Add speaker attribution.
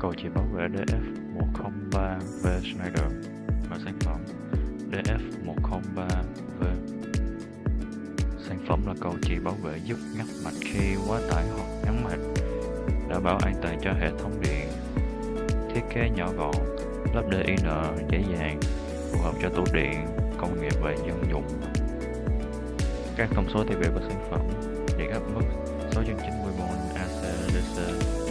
Speaker 1: cầu chì bảo vệ DF103V Schneider và sản phẩm DF103V. Sản phẩm là cầu chì bảo vệ giúp ngắt mạch khi quá tải hoặc ngắn mạch, đảm bảo an toàn cho hệ thống điện. Thiết kế nhỏ gọn, lắp DIN dễ dàng, phù hợp cho tủ điện, công nghiệp và dân dụng. Các thông số thiết bị của sản phẩm: điện áp mức 690V AC DC,